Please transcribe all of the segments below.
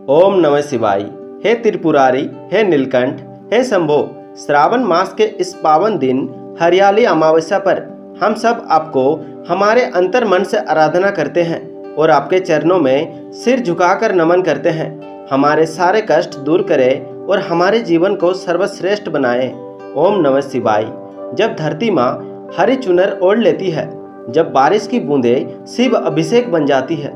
ओम नमः शिवाय। हे त्रिपुरारी, हे नीलकंठ, हे शंभो। श्रावण मास के इस पावन दिन हरियाली अमावस्या पर हम सब आपको हमारे अंतर मन से आराधना करते हैं और आपके चरणों में सिर झुकाकर नमन करते हैं। हमारे सारे कष्ट दूर करें और हमारे जीवन को सर्वश्रेष्ठ बनाएं। ओम नमः शिवाय। जब धरती माँ हरी चुनर ओढ़ लेती है, जब बारिश की बूंदें शिव अभिषेक बन जाती है,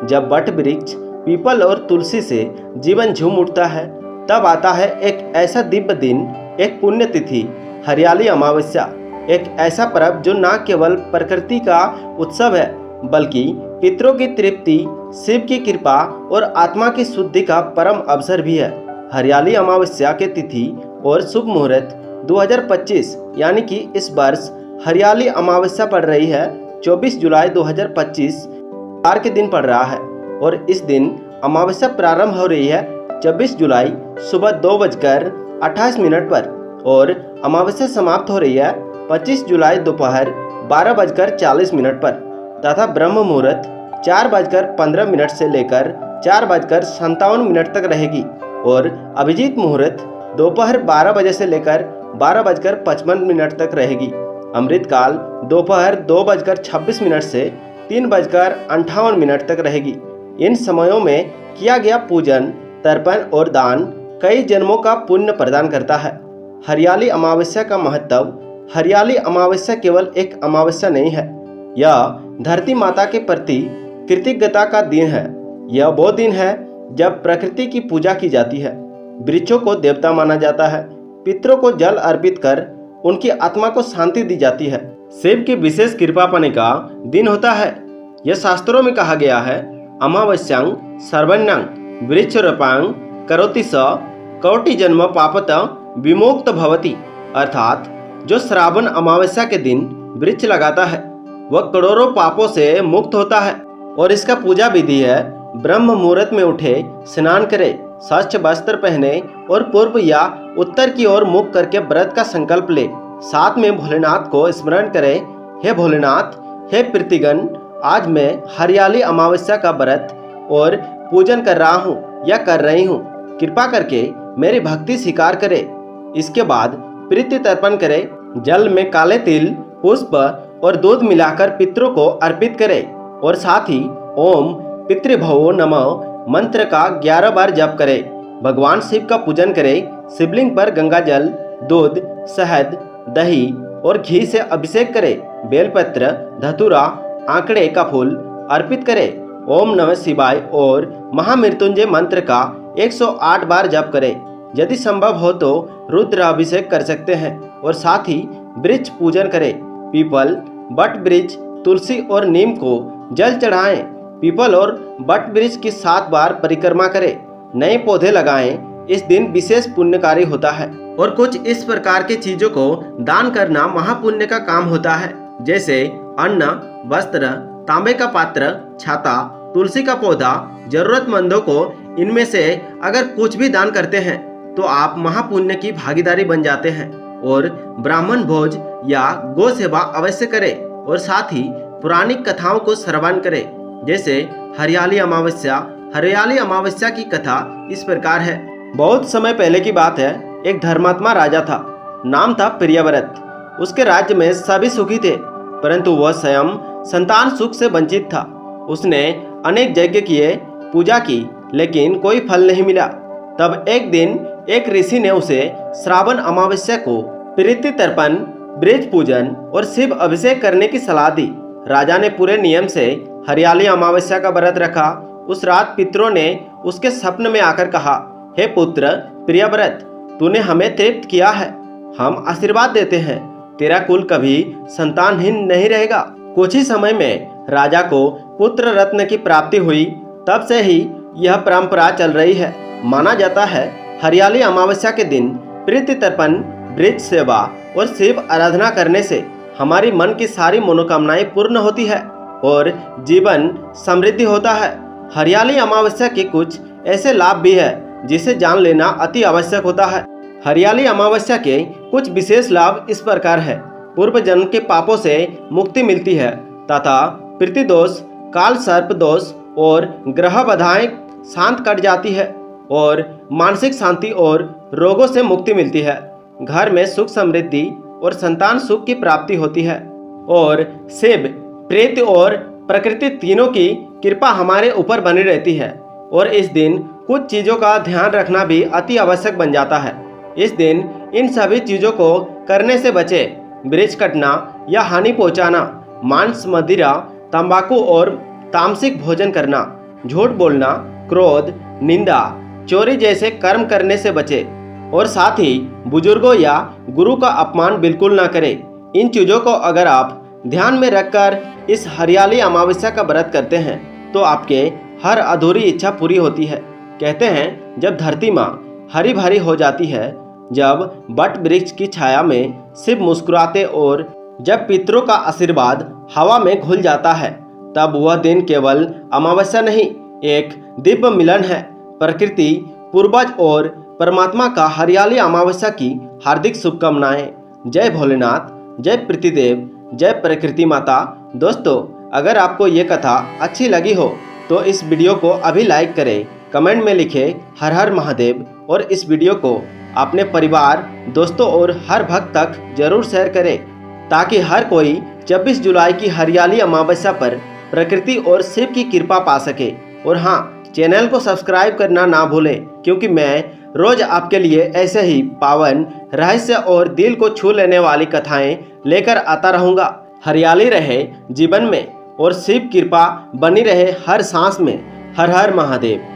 जब वट वृक्ष, पीपल और तुलसी से जीवन झूम उठता है, तब आता है एक ऐसा दिव्य दिन, एक पुण्य तिथि, हरियाली अमावस्या। एक ऐसा पर्व जो न केवल प्रकृति का उत्सव है बल्कि पितरों की तृप्ति, शिव की कृपा और आत्मा की शुद्धि का परम अवसर भी है। हरियाली अमावस्या के तिथि और शुभ मुहूर्त 2025 यानी कि इस वर्ष हरियाली अमावस्या पड़ रही है 24 जुलाई 2025 वार के दिन पड़ रहा है और इस दिन अमावस्या प्रारंभ हो रही है 26 जुलाई सुबह 2:28 पर और अमावस्या समाप्त हो रही है 25 जुलाई दोपहर 12:40 पर तथा ब्रह्म मुहूर्त 4:15 से लेकर 4:57 तक रहेगी और अभिजीत मुहूर्त दोपहर 12 बजे से लेकर 12:55 तक रहेगी। अमृत काल दोपहर 2:26 से 3:58 तक रहेगी। इन समयों में किया गया पूजन, तर्पण और दान कई जन्मों का पुण्य प्रदान करता है। हरियाली अमावस्या का महत्व। हरियाली अमावस्या केवल एक अमावस्या नहीं है, यह धरती माता के प्रति कृतज्ञता का दिन है। यह वो दिन है जब प्रकृति की पूजा की जाती है, वृक्षों को देवता माना जाता है, पितरों को जल अर्पित कर उनकी आत्मा को शांति दी जाती है। शिव की विशेष कृपा पाने का दिन होता है। यह शास्त्रों में कहा गया है, अमावस्यां सर्वण्यं वृक्षरोपणं करोति स कोटि जन्म पापत विमुक्त भवति। अर्थात जो श्रावण अमावस्या के दिन वृक्ष लगाता है वह करोड़ों पापों से मुक्त होता है। और इसका पूजा विधि है, ब्रह्म मुहूर्त में उठे, स्नान करे, स्वच्छ वस्त्र पहने और पूर्व या उत्तर की ओर मुख करके व्रत का संकल्प ले। साथ में भोलेनाथ को स्मरण करे, हे भोलेनाथ, हे प्रीतिगण, आज मैं हरियाली अमावस्या का व्रत और पूजन कर रहा हूँ या कर रही हूँ, कृपा करके मेरी भक्ति स्वीकार करे। इसके बाद प्रीति तर्पण करे, जल में काले तिल, पुष्प और दूध मिलाकर पितरों को अर्पित करे और साथ ही ओम पितृभवो नमः मंत्र का 11 बार जप करे। भगवान शिव का पूजन करे। शिवलिंग पर गंगा जल, दूध, शहद, दही और घी से अभिषेक करे। बेलपत्र, धतूरा, आंकड़े का फूल अर्पित करे। ओम नमः शिवाय और महामृत्युंजय मंत्र का 108 बार जप करे। यदि संभव हो तो रुद्र अभिषेक कर सकते हैं और साथ ही वृक्ष पूजन करें। पीपल, बट वृक्ष, तुलसी और नीम को जल चढ़ाएं। पीपल और बट वृक्ष की 7 बार परिक्रमा करें। नए पौधे लगाएं। इस दिन विशेष पुण्यकारी होता है और कुछ इस प्रकार की चीजों को दान करना महापुण्य का काम होता है, जैसे अन्न, वस्त्र, तांबे का पात्र, छाता, तुलसी का पौधा। जरूरतमंदों को इनमें से अगर कुछ भी दान करते हैं तो आप महापुण्य की भागीदारी बन जाते हैं। और ब्राह्मण भोज या गौ सेवा अवश्य करें और साथ ही पुरानी कथाओं को श्रवण करें, जैसे हरियाली अमावस्या। हरियाली अमावस्या की कथा इस प्रकार है। बहुत समय पहले की बात है, एक धर्मात्मा राजा था, नाम था प्रियव्रत। उसके राज्य में सभी सुखी थे, परंतु वह स्वयं संतान सुख से वंचित था। उसने अनेक यज्ञ किए, पूजा की, लेकिन कोई फल नहीं मिला। तब एक दिन एक ऋषि ने उसे श्रावण अमावस्या को प्रीति तर्पण, वृक्ष पूजन और शिव अभिषेक करने की सलाह दी। राजा ने पूरे नियम से हरियाली अमावस्या का व्रत रखा। उस रात पितरों ने उसके स्वप्न में आकर कहा, हे पुत्र प्रियव्रत, तूने हमें तृप्त किया है, हम आशीर्वाद देते हैं, तेरा कुल कभी संतानहीन नहीं रहेगा। कुछ ही समय में राजा को पुत्र रत्न की प्राप्ति हुई। तब से ही यह परंपरा चल रही है। माना जाता है हरियाली अमावस्या के दिन प्रीति तर्पण, वृक्ष सेवा और शिव आराधना करने से हमारी मन की सारी मनोकामनाएं पूर्ण होती है और जीवन समृद्धि होता है। हरियाली अमावस्या के कुछ ऐसे लाभ भी है जिसे जान लेना अति आवश्यक होता है। हरियाली अमावस्या के कुछ विशेष लाभ इस प्रकार है। पूर्व जन्म के पापों से मुक्ति मिलती है तथा पितृदोष, काल सर्प दोष और ग्रह बाधाएं शांत कट जाती है और मानसिक शांति और रोगों से मुक्ति मिलती है। घर में सुख समृद्धि और संतान सुख की प्राप्ति होती है। और शिव, प्रेत और प्रकृति तीनों की कृपा हमारे ऊपर बनी रहती है। और इस दिन कुछ चीज़ों का ध्यान रखना भी अति आवश्यक बन जाता है। इस दिन इन सभी चीज़ों को करने से बचें। वृक्ष कटना या हानि पहुंचाना, मांस, मदिरा, तंबाकू और तामसिक भोजन करना, झूठ बोलना, क्रोध, निंदा, चोरी जैसे कर्म करने से बचें। और साथ ही बुजुर्गों या गुरु का अपमान बिल्कुल ना करें। इन चीज़ों को अगर आप ध्यान में रखकर इस हरियाली अमावस्या का व्रत करते हैं तो आपके हर अधूरी इच्छा पूरी होती है। कहते हैं जब धरती माँ हरी भरी हो जाती है, जब वट वृक्ष की छाया में शिव मुस्कुराते और जब पितरों का आशीर्वाद हवा में घुल जाता है, तब वह दिन केवल अमावस्या नहीं, एक दिव्य मिलन है। प्रकृति, पूर्वज और परमात्मा का हरियाली अमावस्या की हार्दिक शुभकामनाएं। जय भोलेनाथ, जय प्रतिदेव, जय प्रकृति माता। दोस्तों, अगर आपको ये कथा अच्छी लगी हो तो इस वीडियो को अभी लाइक करें, कमेंट में लिखें हर हर महादेव और इस वीडियो को अपने परिवार, दोस्तों और हर भक्त तक जरूर शेयर करें ताकि हर कोई 26 जुलाई की हरियाली अमावस्या पर प्रकृति और शिव की कृपा पा सके। और हाँ, चैनल को सब्सक्राइब करना ना भूलें, क्योंकि मैं रोज आपके लिए ऐसे ही पावन, रहस्य और दिल को छू लेने वाली कथाएं लेकर आता रहूँगा। हरियाली रहे जीवन में और शिव कृपा बनी रहे हर सांस में। हर हर महादेव।